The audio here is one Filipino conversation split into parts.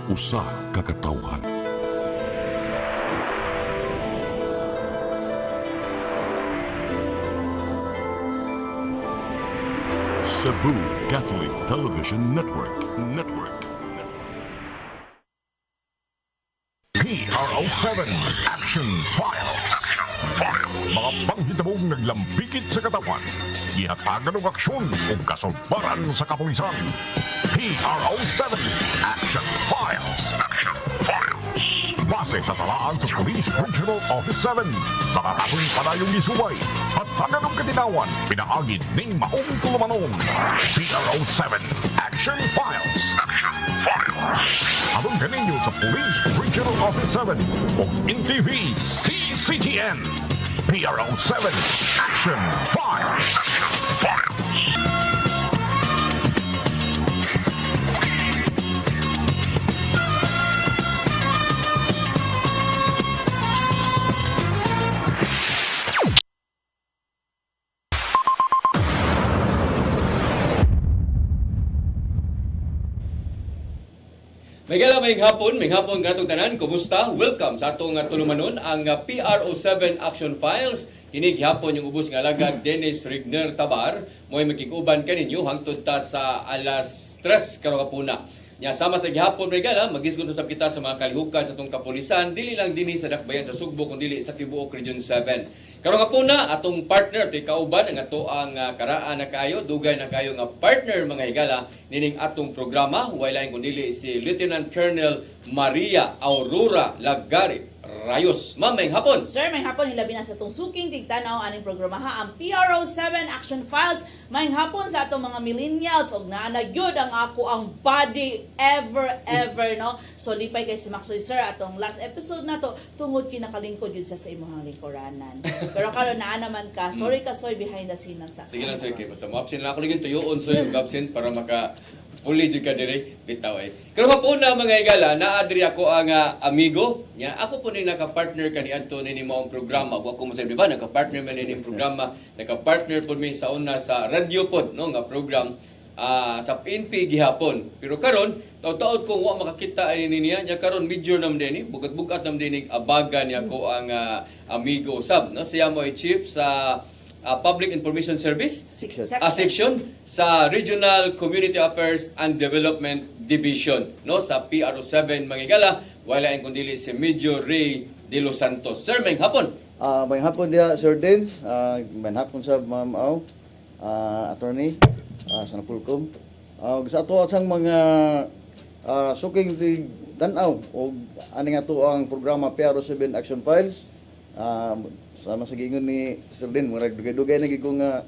usa ka katawhan. Cebu Catholic Television Network. PRO7 Action Files. Mga panghitabong naglambikit sa katawan. Ihatagan ng aksyon o kasulbaran sa kapulisan. PRO7 Action Files. Base sa talaan sa Police Regional Office 7. Nakakasong panayong isuway at taganong katinawan. Pinaagid ng maong tulumanon. PRO7 Action Files. Abang kaninyo sa Police Regional Office 7 o NTV CCTN. PRO7 Action Files. May hapon katong tanan, kumusta? Welcome sa atong tulumanon ang PRO7 Action Files. Kini gihapon yung ubos nga alagad Dennis Rigner Tabar mo'y makikuban kaninyo hangtod ta sa alas 3 karong hapuna. Nya sama sa gihapon regala magisgon usab kita sa mga kalihukan sa atong kapulisan dili lang dinhi sa dakbayan sa Sugbo kundi sa tibuok Region 7. Karong hapuna atong partner toy kauban ang ato ang karaan na kayo dugay na kayo nga partner mga higala nining atong programa wala kundi si Lieutenant Colonel Maria Aurora Lagari Rayos. Ma'am, may hapon. Sir, may hapon hilabi na sa itong suking tigtanaw aning programa ha ang PRO7 Action Files. May hapon sa atong mga millennials og naanagyod ang ako ang body ever no. So lipay kay si Maxoy sir atong last episode na to tungod kinakalingkod yun sa imong lingkuranan. Pero karon naa naman ka. Sorry ka soy behind the scene sa. Sige lang sir, kay basta mo absent lang ako ligin tuyoon so yung absent para maka uli jud ka dire bitaw ay. Pero mapuna mga higala naadri ako ang amigo nya ako po ni naka-partner kani adto ni maong programa wa ko mo sabi ba naka-partner man ni programa naka-partner po mi sa una sa radio pod no nga program sa PNP gihapon pero karon taud-taud kung wa makakita ani niya nya karon medyo nam dinhi bugat-bugat nam dinhi abagan niya ko ang amigo sab no siya mo chief sa Public Information Service section sa Regional Community Affairs and Development Division no sa PRO7 Mangigala wala ang kundili si Major Ray De Los Santos. Sir, may hapon. May hapon dia Sir Den, may hapon sa Ma'am attorney sa Napulcom. Sa ato sang mga suking tanaw og ani nga to ang programa PRO7 Action Files. Sama sa gingon ni Sir Den, murag dugay-dugay na gid ko nga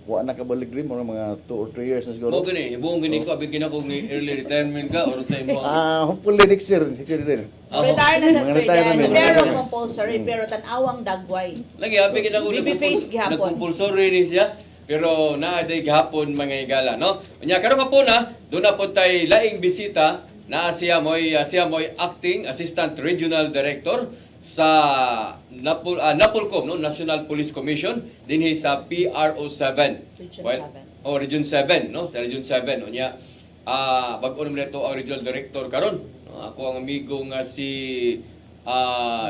wa na kabalik rin mga 2 or 3 years na siguro. Mo gani, buong gani ko abig ko ni early retirement ka or sa imo. Hopefully next year din. Retire na sa Sir Retire na. pero compulsory pero tan-awang dagway. Lagi abig ko Babyface gihapon. nagkumpulsory ni siya. Pero naaday gihapon mga higala no. Nya karon nga po na do na po tay laing bisita na siya moy acting assistant regional director sa Napolcom no National Police Commission dinhi sa PRO7 Region 7 no sa Region 7 unya bag-o naman ito ang regional director karon no? Ako ang amigo nga si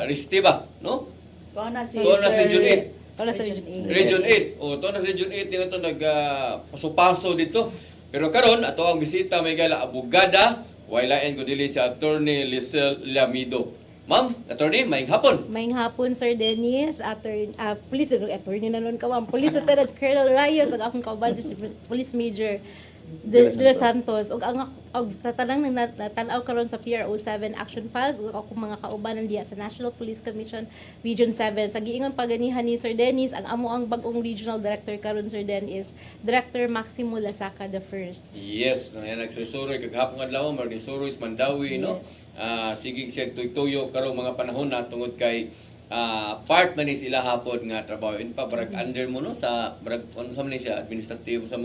Ristiva no Ko na si Region 8 o to na Region 8 dito paso-paso dito pero karon ato ang bisita may gala abogada wailain ko dili si Attorney Lisel Lamido. Ma'am, attorney, maing hapon. Maing hapon, Sir Dennis, police attorney na nun ka, ma'am. Police Lieutenant Colonel Rayos, ang akong kaubal, Police Major De Los Santos. Og sa tanang natanaw karon sa PRO7 Action Files, ug ako mga kaubanan diya sa National Police Commission Region 7. Sa giingon paganihan ni Sir Dennis, ang amo ang bagong regional director karon, Sir Dennis, Director Maximo Lasaca the First. Yes, ayan nagsusuroy kaghapon adlaw, magsusuroy sa Mandawi, no? Sige siya tuyo karong mga panahon na tungod kay part man ni sila hapon nga trabaho in pa brag under mo no sa brag ano sa man siya administrative sa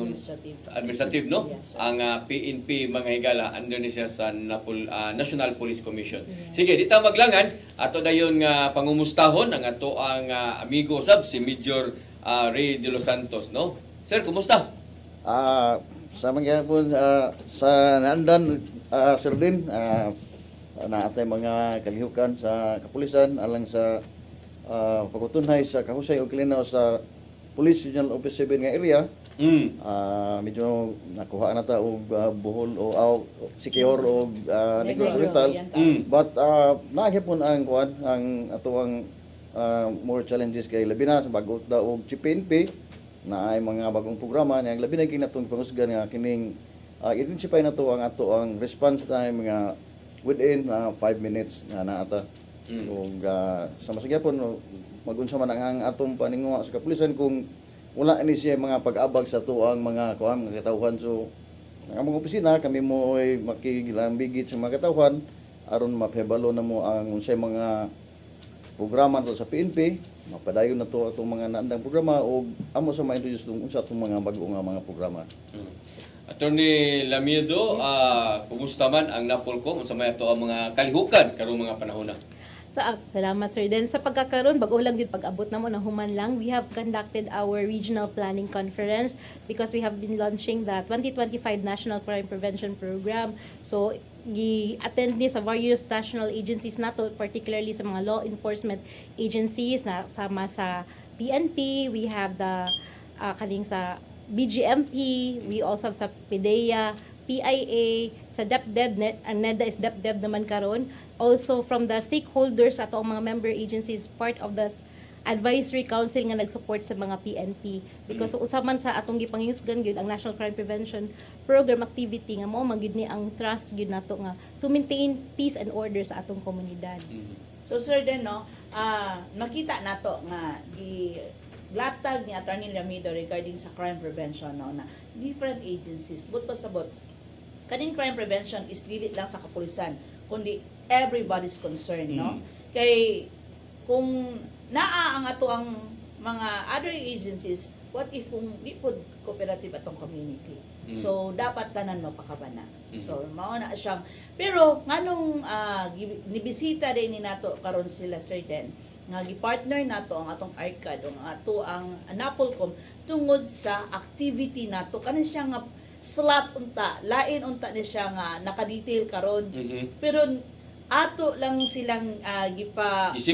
administrative no yes, ang PNP mga higala under ni siya sa National Police Commission. Sige dita maglangan ato dayon nga pangumustahon ang ato ang amigo sab si Major Ray De Los Santos no. Sir, kumusta? Sa mangyapon sa naandan Sir Din, na atay mga kalihukan sa kapulisan alang sa pagkutunhay sa kahusay o klinaw sa Police Regional Office 7 nga area. Medyo nakuha na ta og buhol o secure o Negros Oriental. But naghipon ang kuan ang atuang more challenges kay labi na sa bag-o ta og PNP na ay mga bagong programa nga labi na kinatong pangusgan nga kining identify na to ang ato ang response time nga within 5 minutes nga naata. Ug sa masagyapon magunsa man ang atong paninguha sa kapulisan kung wala ni siya mga pag-abag sa tuang mga kuan mga katawhan. So ang mga opisina kami mo ay makigilambigit sa mga katawhan aron mapahibalo na mo ang unsay mga programa to sa PNP, mapadayon na to atong mga naandang programa o amo sa ma-introduce tong unsa atong mga bag-o nga mga programa. Attorney Lamido, kumusta man ang Napolcom unsa may ato ang mga kalihukan karong mga panahon na? Salamat sir. Then sa pagkakaroon, bago lang din pag-abot na mo na human lang, we have conducted our regional planning conference because we have been launching the 2025 National Crime Prevention Program. So, gi-attend ni sa various national agencies nato, particularly sa mga law enforcement agencies na sama sa PNP, we have the kaning sa BGMP, we also have sa PDEA, PIA, sa DepDev, ang NEDA is DepDev naman karon. Also from the stakeholders ato ang mga member agencies, part of the advisory council nga nag-support sa mga PNP. Because usaman sa atong gipanghusgan gyud ang National Crime Prevention Program activity nga mo magid ni ang trust gyud nato nga to maintain peace and order sa atong komunidad. So sir din no, nakita nato nga latag ni Attorney Lamido regarding sa crime prevention no na different agencies but pasabot kaning crime prevention is dili lang sa kapulisan kundi everybody's concerned no kay kung naa ang ato ang mga other agencies, what if kung di po cooperative atong community? So dapat tanan mapakabana. So mao na siyang pero nganong nibisita din ni nato karon sila Sir Den nga gi-partner nato ang atong ARCAD o ang ato ang Napolcom tungod sa activity nato kanin siya nga slot unta lain unta ni siya nga naka-detail karon pero ato lang silang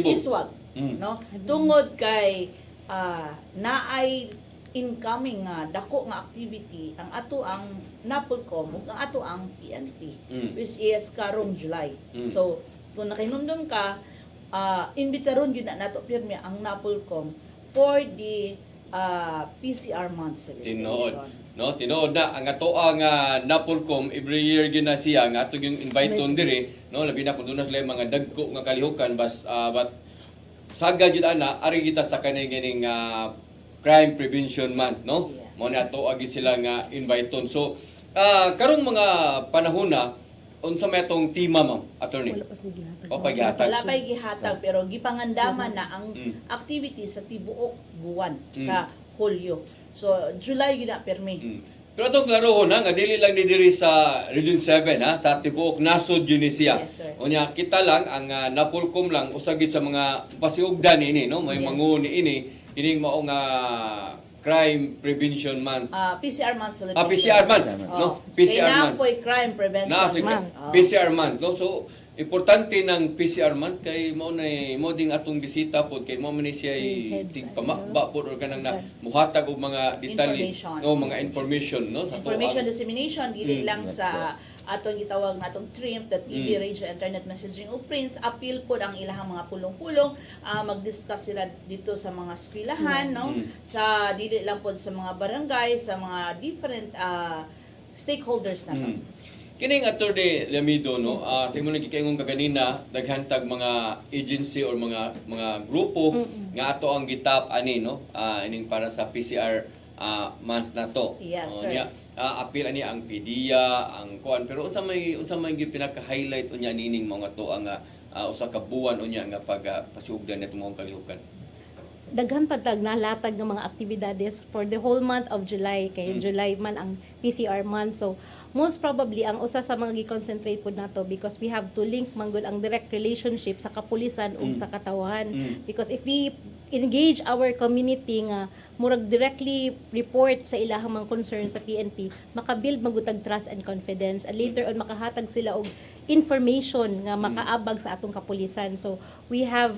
iswag no tungod kay naay incoming nga dako nga activity ang ato ang Napolcom ug ang ato ang PNP which is karong July. So kung nakinumdum ka imbitaron gyud na nato pirmi ang Napolcom for the PCR month celebration. Tinuod na ang ato ang Napolcom every year gyud na siya nga ato yung invite on diri no labi na kun dunay sila mga dagko nga kalihukan but saga gyud ana ari kita sa kaning crime prevention month no mo na ato agi sila nga invite on. So karong mga panahon na unsa may atong tema ma'am attorney? Paghatag. Wala pa'y gihatag pero gipangandaman na ang activity sa tibuok buwan sa Hulyo. So July gyud na permi. Pero itong klarohon nga dili lang ni diri sa Region 7 sa tibuok nasod yun siya. Yes, sir. Unya kita lang ang Napolcom lang usagid sa mga pasiugdan ini no may manguni ining mao nga crime prevention month. PCR month celebration. PCR month no PCR month. Kaya crime prevention month. PCR month no so importante ng PCR month kay mo ding atong bisita pod kay mo man ni siya tigpamakba pod or kanang na muhatag og mga detalye o mga information no sa information dissemination dili lang sa atong gitawag natong TRIMP, the TV, radio, internet messaging o prints, appeal po ang ilahang mga pulong-pulong, mag-discuss sila dito sa mga eskwelahan, no? Sa dili lang po sa mga barangay, sa mga different stakeholders nato. Kining Attorney Lamido no sa imo nagikaingon kaganina daghantag mga agency or mga grupo nga ato ang gitap ani no ining para sa PCR month na to. Yes, sir. Apil ani ang PDEA, ang kuan pero unsa may pinaka-highlight unya nining mga to ang usa ka buwan unya nga pagpasiugdan nito mga kalihukan. Daghan patag nalatag ng mga aktibidades for the whole month of July kay July man ang PCR month. So most probably ang usa sa mga gi-concentrate pod nato because we have to link manggod ang direct relationship sa kapulisan ug sa katawan because if engage our community nga murag directly report sa ilahang mga concern sa PNP, makabuild magutag trust and confidence, and later on makahatag sila og information nga makaabag sa atong kapulisan. So we have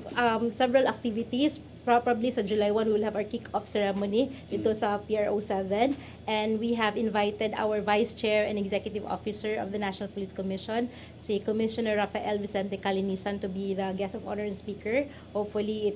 several activities. Probably sa July 1, we'll have our kick-off ceremony dito sa PRO 7, and we have invited our Vice Chair and Executive Officer of the National Police Commission, si Commissioner Rafael Vicente Calinisan, to be the guest of honor and speaker. Hopefully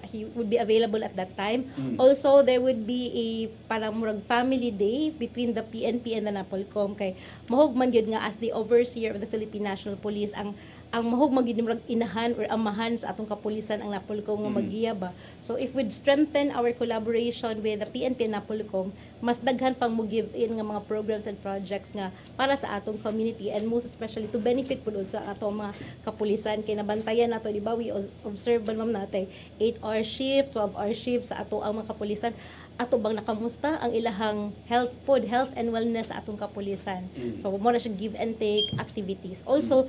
he would be available at that time. Also, there would be a parang murag family day between the PNP and the NAPOLCOM, kay mahog man gyud nga as the overseer of the Philippine National Police ang mahog magiging inahan or amahan sa atong kapulisan ang NAPOLCOM nga maggiya ba. So if we'd strengthen our collaboration with the PNP and NAPOLCOM, mas daghan pang mo give in nga mga programs and projects nga para sa atong community, and most especially to benefit pud sa atong mga kapulisan. Kay nabantayan nato, di ba, we observe ba ma'am natin 8-hour shift, 12-hour shift sa ato ang mga kapulisan. Ato bang nakamusta ang ilahang health and wellness sa atong kapulisan. So mo na siya give and take activities. Also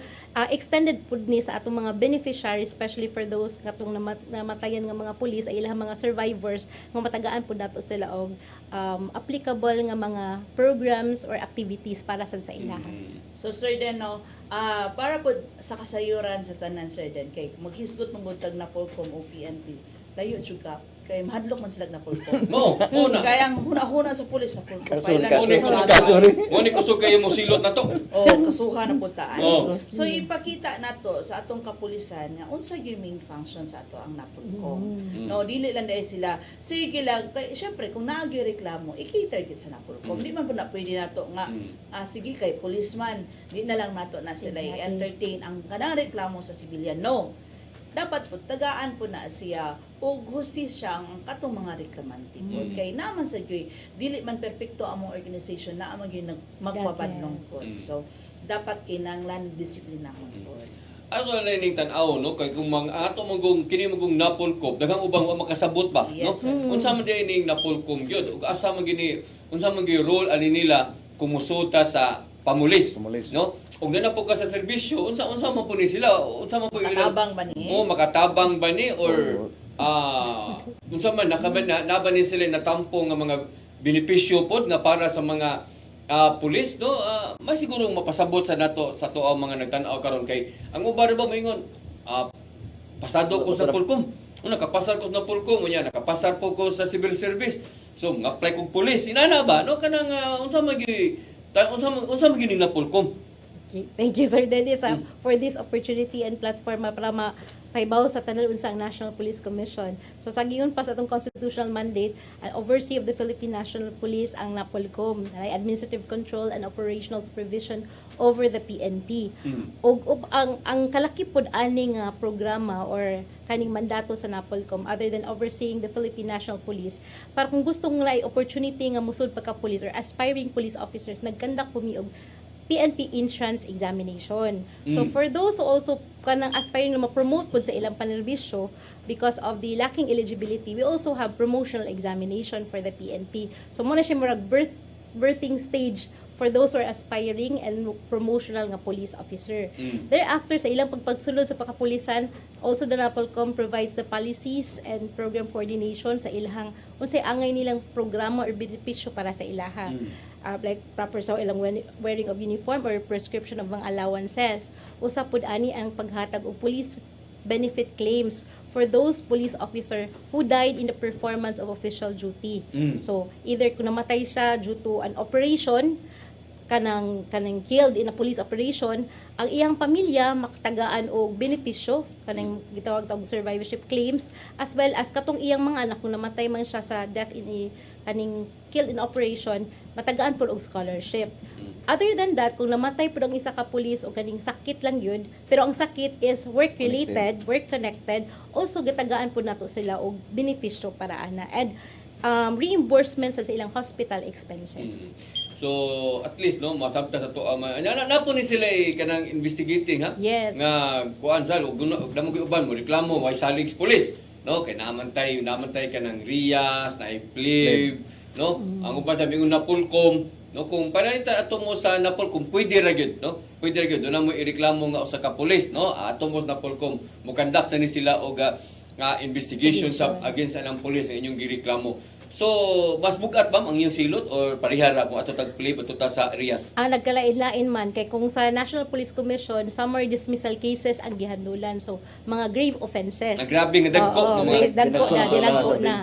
extended pud ni sa atong mga beneficiaries, especially for those katong namatayan nga mga pulis, ay ilahang mga survivors nga matagaan pud nato sila og applicable nga mga programs or activities para sa ilaha. So Sir Den, no, para po sa kasayuran sa tanan, Sir Den, kay maghisgot mong na Polcom o PNP, layo jud ka kay mahadlok man sila na Polcom. Mo, una. Kaya ang huna-huna sa pulis na Polcom. Kaso Mo ni kusog kayo mo silot na to. O kasuhan na puntaan. Oh. So ipakita nato sa atong kapulisan nga unsa gyud main function sa ato ang NAPOLCOM. No, dili lang dahil sila sige lang kay syempre kung naagi reklamo, i-cater gid sa NAPOLCOM. Di man po na pwede nato nga sige kay policeman, di na lang nato na sila i-entertain ang kanang reklamo sa civilian. No. Dapat po tagaan po na siya o hustisya ang katong mga reklamante po. Kay naman sa joy, dili man perpekto among organization na among yung magpabadlong po. So, dapat kinanglan disiplinahon po. Ato na ning tan-aw no kay kung ato mong kini mong NAPOLCOM daghang ubang wa makasabot ba no. Yes, sir. Unsa man di ning NAPOLCOM gyud ug asa man gini unsa man gi role ani nila kumusuta sa pamulis. No. Kung na po ka sa serbisyo, unsa man po ni sila, unsa man po Makatabang ba ni? Mo makatabang ba ni or unsa man naban ni sila natampo nga mga benepisyo pod nga para sa mga pulis no, may siguro mapasabot sa nato sa tuaw mga nagtan-aw karon kay ang ubar ba moingon pasado ko sa Polcom. Nakapasar ko sa Polcom unya, nakapasar po ko sa civil service. So, nga-apply kong pulis, inana ba no kanang unsa man gyud na Polcom. Okay. Thank you, Sir Dennis, for this opportunity and platform para mapaibaw sa tanan unsa ang National Police Commission. So sa giyon pa sa atong constitutional mandate, an oversee of the Philippine National Police ang NAPOLCOM, administrative control and operational supervision over the PNP. Og ang kalaki pod ani nga programa or kaning mandato sa NAPOLCOM other than overseeing the Philippine National Police, para kung gusto nga opportunity nga musud pagka-police or aspiring police officers, nagkandak pumi og PNP entrance examination. So for those who also kanang aspiring na ma-promote pud sa ilang panerbisyo because of the lacking eligibility, we also have promotional examination for the PNP. So mo na siya murag birthing stage for those who are aspiring and promotional nga police officer. Thereafter, sa ilang pagpagsulod sa pagkapulisan, also the NAPOLCOM provides the policies and program coordination sa ilahang unsay angay nilang programa or benepisyo para sa ilaha. Like proper sa ilang wearing of uniform or prescription of mga allowances. Usa pud ani ang paghatag og police benefit claims for those police officer who died in the performance of official duty. So either kung namatay siya due to an operation, kanang killed in a police operation, ang iyang pamilya makatagaan og benepisyo kanang gitawag tawag survivorship claims, as well as katong iyang mga anak kung namatay man siya sa death in a kaning killed in operation, matagaan po og scholarship. Other than that, kung namatay po ang isa ka pulis o kaning sakit lang yun, pero ang sakit is work-related, work-connected, also gatagaan po nato sila og benepisyo para ana. And reimbursement sa ilang hospital expenses. So at least no masabta sa to na po ni sila kanang investigating ha. Yes. Nga kuan sa ug damo gyud uban mo reklamo why salig police no kay namantay kanang Rias na plebe no. Ang uban sa mingon NAPOLCOM no kung panalita ato mo sa NAPOLCOM pwede ra gyud no. Pwede ra gyud do na mo ireklamo nga usa ka pulis no. Ato mo sa NAPOLCOM mo conduct sa ni sila og nga investigation sa against anang pulis ang inyong gireklamo. So, mas bugat ba ang inyong silot or parihara kung ato tag-play ato ta sa Rias? Ang nagkalain-lain man kay kung sa National Police Commission summary dismissal cases ang gihandulan, so mga grave offenses. Ang grabe nga dagko Oo, ng may mga dagko na, dilagko sa na.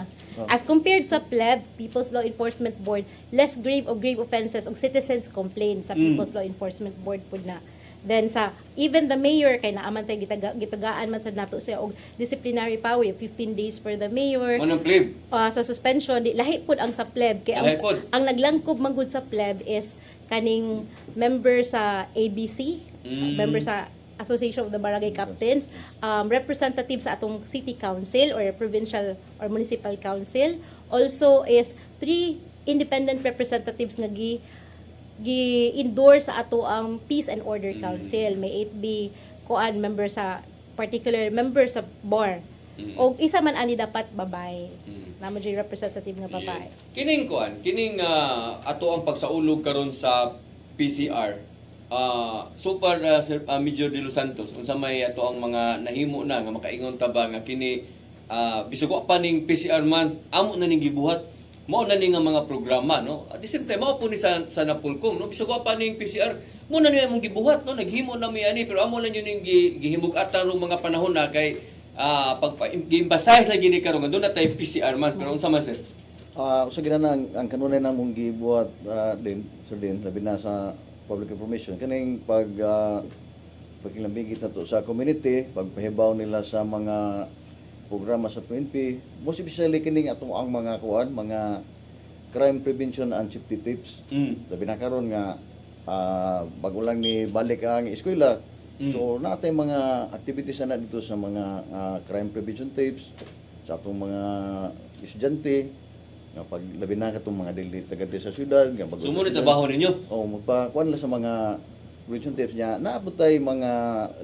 As compared sa PLEB, People's Law Enforcement Board, less grave offenses og citizens complaint sa People's Law Enforcement Board pud na. Then sa even the mayor kay naaman tay gitagaan man sad nato siya og disciplinary power 15 days for the mayor. Manong plebe. Sa suspension di lahi pud ang sa pleb kay Lahi pod. ang naglangkob man gud sa pleb is kaning member sa ABC, member sa Association of the Barangay Captains, representative sa atong city council or provincial or municipal council, also is 3 independent representatives nga gi-endorse sa ato ang Peace and Order Council. May 8B kuan member sa particular member sa BOR. O isa man ani dapat babae. Namo jay representative nga babae. Yes. Kining kuan, kining ato ang pagsaulog karon sa PCR. Super Sir Major De Los Santos unsa may ato ang mga nahimo na nga makaingon ta ba nga kini bisag wa pa ning PCR man amo na ning gibuhat. Mao na ni nga mga programa no. At the same time mao po ni sa Napolcom no bisag wa pa ning PCR mo na ni among gibuhat no naghimo na mi ani pero amo lang yun ning gihimug-atan rong mga panahon na kay pag gi-emphasize lagi ni karon nga doon na tay PCR man pero unsa man sir? Usa gina na ang kanunay namong gibuhat din labi na sa public information kaning pagkilambigit na to sa community, pagpahibaw nila sa mga programa sa PNP, most especially kining atong ang mga kuan, mga crime prevention and safety tips. Labi na karon nga bago lang ni balik ang eskwela. So natay mga activities na dito sa mga crime prevention tips sa atong mga estudyante nga pag labi na katong mga dili taga sa syudad nga bago. Sumunod trabaho ninyo. Magpakuan lang sa mga prevention tips niya. Naabot tay mga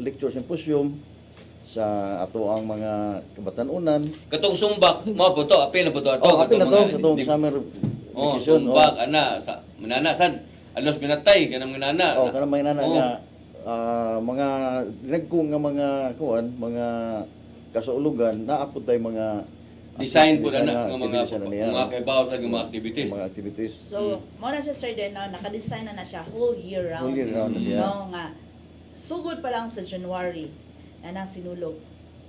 lecture symposium sa ato ang mga kabatanunan. Katong sumbak mo po to apil na po to ato. Apil na to katong summer vacation. Sumbak ana sa manana san alos minatay kanang manana. Kanang mga nana nga mga dinagkong nga mga kuan, mga kasaulugan naapod tay mga Design po design na ng mga kaibaw sa mga activities. Mga activities. So, mo na siya sir din na naka-design na siya whole year round. Whole year round na siya. No, nga. Sugod pa lang sa January na nang sinulog.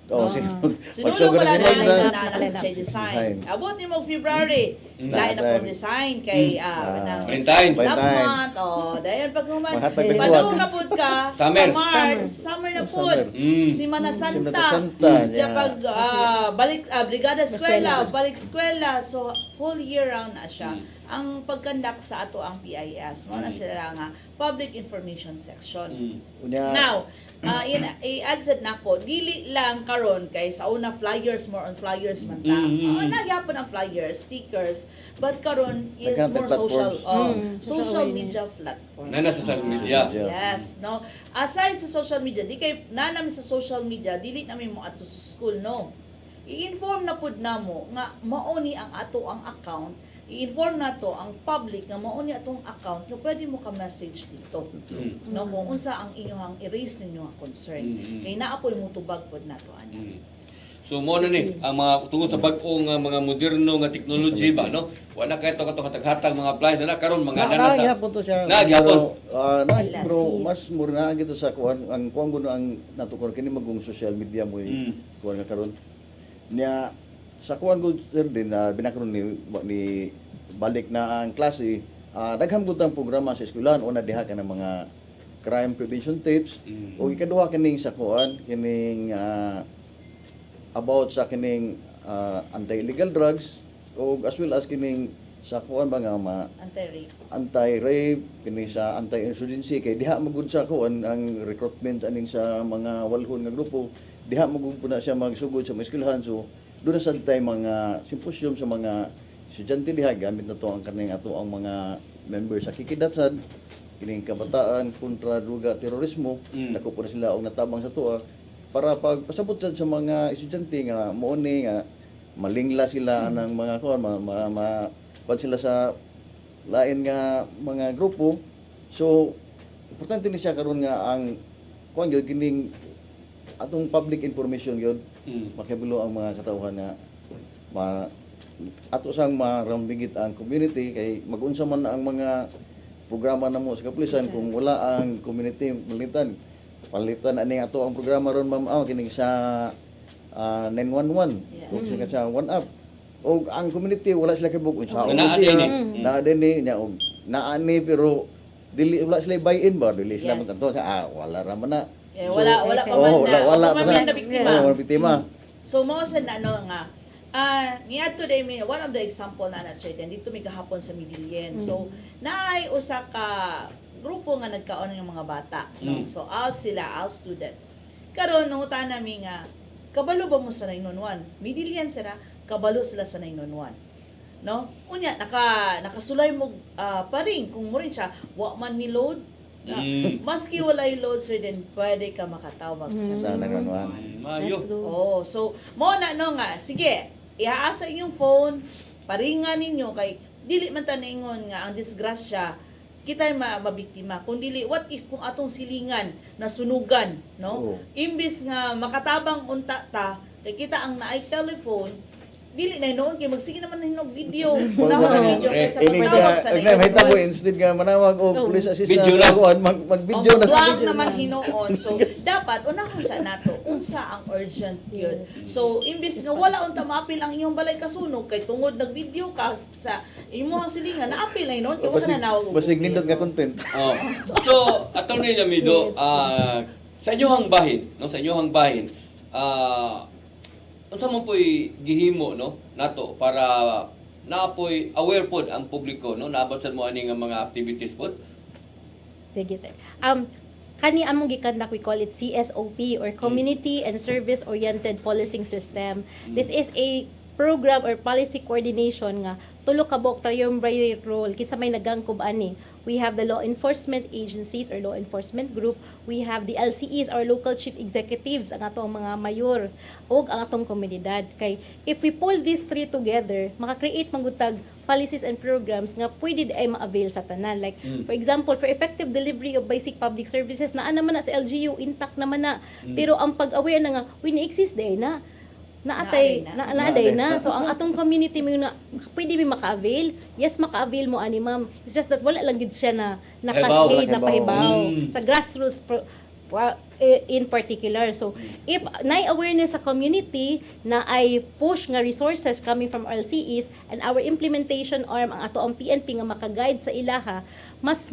Sinulog Sinulog na pala sinulog na na. sa siya design. Design. Abot ni mo February. Lain na po design kay Valentine's. Sabmat, dayon pag human. Mahatag ng Padung buwan. na pud ka Summer. sa March. Summer na pud. Mm. Semana Santa. Semana Santa, Kaya pag balik brigada eskwela, Eskwela. balik eskwela. So whole year round na siya. Ang pagkandak sa ato ang PIS mo na sila nga public information section. Unya Now, i-add nako dili lang karon kay sa una flyers, more on flyers man ta. Nagyapon ang flyers, stickers, but karon is Naghanap more ng social platforms. social Awareness. media platforms. Nana sa social media. Yes, no. Aside sa social media, di kay nanami sa social media, dili namin mo ato sa school, no. I-inform na pud namo nga mao ni ang ato ang account. I-inform na to ang public nga mao ni atong account nga pwede mo ka message dito. No, kung unsa ang inyong i-raise ninyo ang concern. Kay naa po mo tubag pod nato ani. So mo na ni ang mga tungod sa bag-ong mga moderno nga technology ba no? Wala kay to katong mga appliance na karon mga ana sa. Nagyapon to siya. Nagyapon. Pero mas mura na gito sa kuan ang kuan mo ang natukon kini magong social media mo kuan nga karon. Nya sa kuan ko sir din binakaron ni balik na ang klase daghang gud ang programa sa eskwelahan una diha ka ng mga crime prevention tips o ikaduha kining sa kuan kining about sa kining anti-illegal drugs o as well as kining sa kuan ba nga Anti-rape. anti-rape kini sa anti-insurgency kay diha magud sa kuan ang recruitment aning sa mga walhon nga grupo diha magud po na siya magsugod sa mga eskwelahan so doon na sad tay mga symposium sa mga estudyante diha gamit na to ang kaning ato ang mga members sa Kikidatsad kining kabataan kontra droga terorismo dako po na sila og natabang sa tuwa para pagpasabot sad sa mga estudyante nga mao ni nga malingla sila ng mga kuan pag sila sa lain nga mga grupo so importante ni siya karon nga ang kuan gyud kining atong public information yun, Mm. makibulo ang mga katauhan nga ato sang marambigit ang community kay mag-unsa man ang mga programa namo sa kapulisan kung wala ang community palitan ani ato ang programa ron ma'am kini sa 911 Yes. kung sa 1UP o ang community wala sila kibog unsa Naa din eh. na dinhi nya og naani pero dili wala sila buy-in ba dili sila Yes. magtanto sa wala ra man na. Eh, So, wala pa man wala pa pa man na biktima. Oo, biktima. So mo sa ano nga niya today may one of the example na certain dito may gahapon sa Midillian. So naay usa ka grupo nga nagkaon ng mga bata, no. So all student. Karon nangutan nami nga kabalo ba mo sa 911? Midillian sila kabalo sila sa 911. No? Unya nakasulay mo paring kung mo rin siya wa man ni load. Na, maski walay load sir then pwede ka makatawag Sa 911. Mayo. Let's go. Oh, so mo na no nga, sige, ihaasa inyong phone, paringan ninyo kay dili man ta ningon nga ang disgrasya kita mabiktima. Kung dili what if kung atong silingan nasunugan, no? Oo. Imbis nga makatabang unta ta, kay kita ang naay telephone, dili na noon kay magsige naman na hinog video. Wala Nahon na, ang video kaysa ini magtawag nga, sa mahita ko, 911. instead nga manawag o police assistant, Video lang. mag-video na sa Wag video. naman hinoon. So, dapat, unahon sa nato, unsa ang urgent yun. So, imbis nga wala unta maapil ang inyong balay kasunog, kay tungod nag-video ka sa inyong silingan, naapil na yun, kaya wala na nawag. Basig nindot nga content. Oh. So, Attorney Lamido, sa inyohang bahin, no, sa inyohang bahin, unsa man po'y gihimo, no, nato para naapoy aware pod ang publiko, no, naabasan mo ani nga mga activities pod. Sige, sir. Kani among gikandak, we call it CSOP or Community and Service Oriented Policing System. This is a program or policy coordination nga tulo ka bok triumvirate role kinsa may nagangkob ani. We have the law enforcement agencies or law enforcement group, we have the LCEs or local chief executives, ang atong mga mayor ug ang atong komunidad. Kay if we pull these three together, maka-create manggutag policies and programs nga pwede ay ma-avail sa tanan. Like, for example, for effective delivery of basic public services, naa naman na sa LGU, intact naman na. Pero ang pag-aware na nga, we exist day na. Naaday na. So, ang atong community mo na, pwede may maka-avail? Yes, maka-avail mo, ani ma'am. It's just that wala lang yun siya na cascade, na pahibaw. Sa grassroots in particular. So, if na-awareness sa community na ay push nga resources coming from LCEs and our implementation arm, ang ato ang PNP nga maka-guide sa ilaha, mas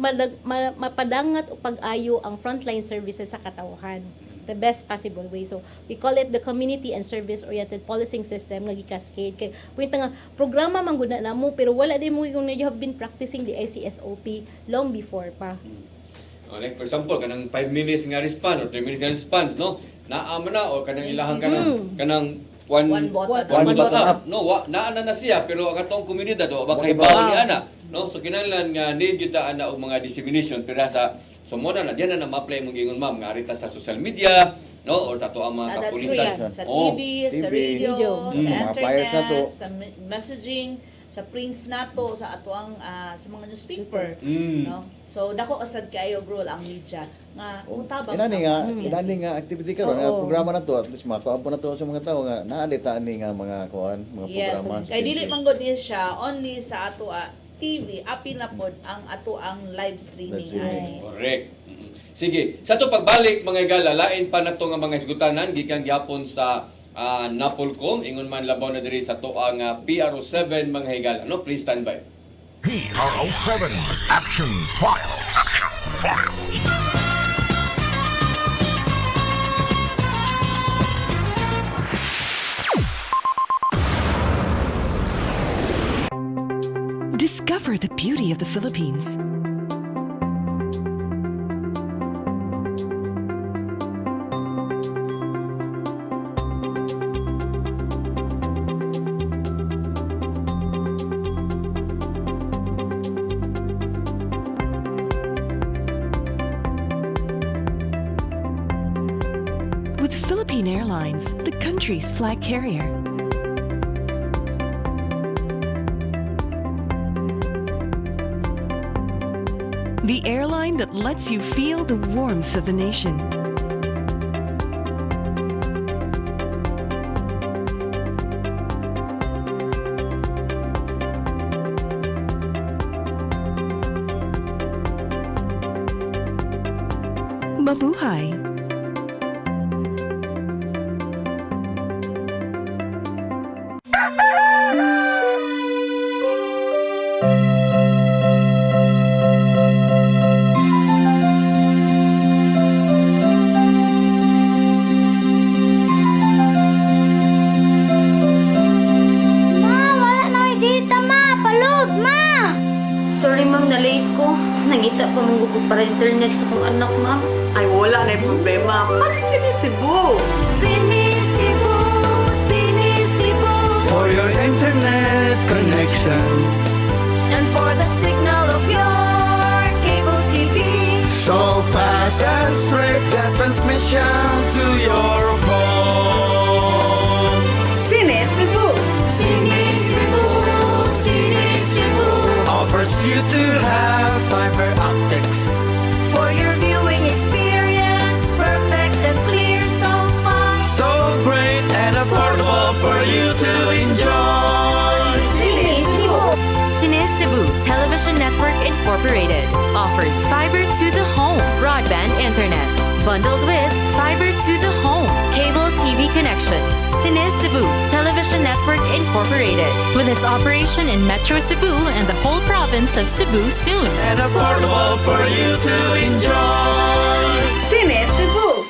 mapadangat o pag-ayo ang frontline services sa katawhan. The best possible way. So, we call it the Community and Service-Oriented Policing System nga gi-cascade. Kay, punta nga, programa man guna na mo, pero wala din mo yung you have been practicing the ICSOP long before pa. Like for example, kanang 5 minutes nga response or 3 minutes nga response, no? Naama na o kanang ilahang kanang One button up. No, naa na siya pero ang atong komunidad o ba kay Wow. ni ana, no? So kinahanglan nga need kita ana og mga dissemination pero sa so mo na diyan na ma-apply mong ingon ma'am nga arita sa social media, no? Or sa to ang mga Sa kapulisan. sa Oh. TV, sa TV, radio, Mm. sa Mga flyers na to. internet, sa messaging, sa prints nato, sa atuang sa mga newspaper, Mm. no? So dako asad kayo role ang media nga utabang Inani nga activity karon nga Oo. programa na to at least makaabot na to sa mga tao nga naadita ani nga mga mga Yes, programa. kay dili man gud niya siya only sa ato TV, apil na pod ang ato ang live streaming. Live streaming. Ay. Correct. Sige, sa to pagbalik mga igala, lain pa nato nga mga isgutanan gikan gyapon sa Napolcom, ingon man labaw na diri sa to ang PRO7 mga higala. No, please stand by. PRO7 Action Files. Discover the beauty of the Philippines. With Philippine Airlines, the country's flag carrier. The airline that lets you feel the warmth of the nation. buhay. Ma, wala na yung data, ma! Palud, ma! Sorry ma'am, na-late ko. Nangita pa mong ko para internet sa kong anak, ma'am. Ay, wala na yung problema. Pag sinisibo. Sinisibo, sinisibo. For your internet connection, And for the signal of your cable TV. so fast and straight, the transmission to your home. Sinisibo. Sinisibo, sinisibo. Offers you to have fiber optics. For your viewing experience, perfect and clear so far. So great and affordable for you to enjoy. Sinisibo. Cine Cebu Television Network Incorporated offers fiber to the home broadband internet bundled with fiber to the home cable TV connection. Cine Cebu Television Network Incorporated with its operation in Metro Cebu and the whole province of Cebu soon. And affordable for you to enjoy. Sinisibo.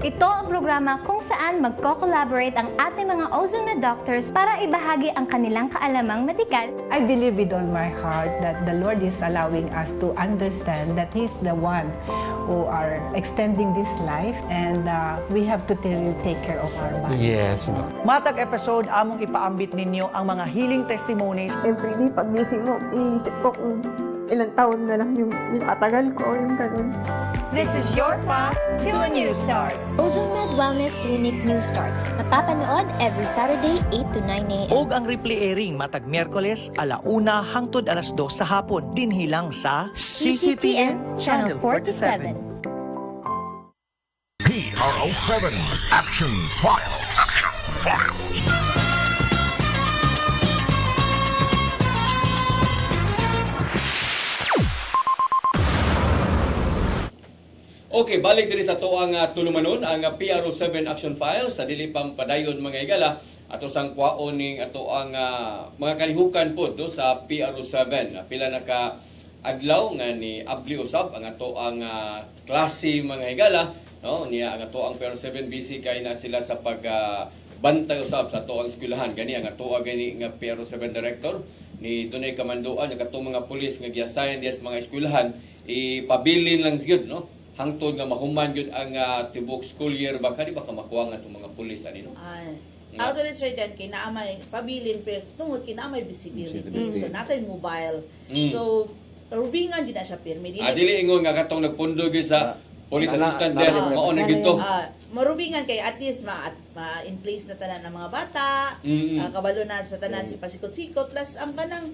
Ito ang programa kung saan magko-collaborate ang ating mga ozone na doctors para ibahagi ang kanilang kaalamang medikal. I believe with all my heart that the Lord is allowing us to understand that He's the one who are extending this life and we have to really take care of our body. Yes. Matag episode, among ipaambit ninyo ang mga healing testimonies. Every day, pag gising mo, iisip ko kung ilang taon na lang yung katagal ko, yung ganun. This is your path to a new start. OzoneMed Wellness Clinic New Start. Mapapanood every Saturday, 8 to 9 a.m. Og ang replay airing matag Miyerkules, 1:00 hangtod 2:00 sa hapon, dinhilang sa CCTN Channel 47. PRO7 Action Files. Okay, balik diri sa to ang tulumanon ang PRO7 Action Files sa dili pang padayon mga igala ato sang kwaon ning ato ang mga kalihukan pod no sa PRO7. Pila na ka adlaw nga ni abli usab ang ato ang klase mga igala no niya ang ato ang PRO7 busy kay na sila sa pag bantay usab sa ato ang eskwelahan gani ang ato gani nga PRO7 director ni Dunay Kamanduan ang ato mga pulis nga gi-assign dias mga eskwelahan ipabilin lang gyud no hangtod nga mahuman gyud ang tibok school year baka di ba ka makuha nga itong mga pulis ani no. Auto sir dan kinaamay pabilin pero tungod kinaamay visibility. So natay mobile. So rubingan din na siya pirmi dili ingon nga katong nagpundo gyud sa police assistant desk mao na gyud to. Marubingan kay at least in place na tanan ng mga bata, kabalo na sa tanan si pasikot-sikot plus ang kanang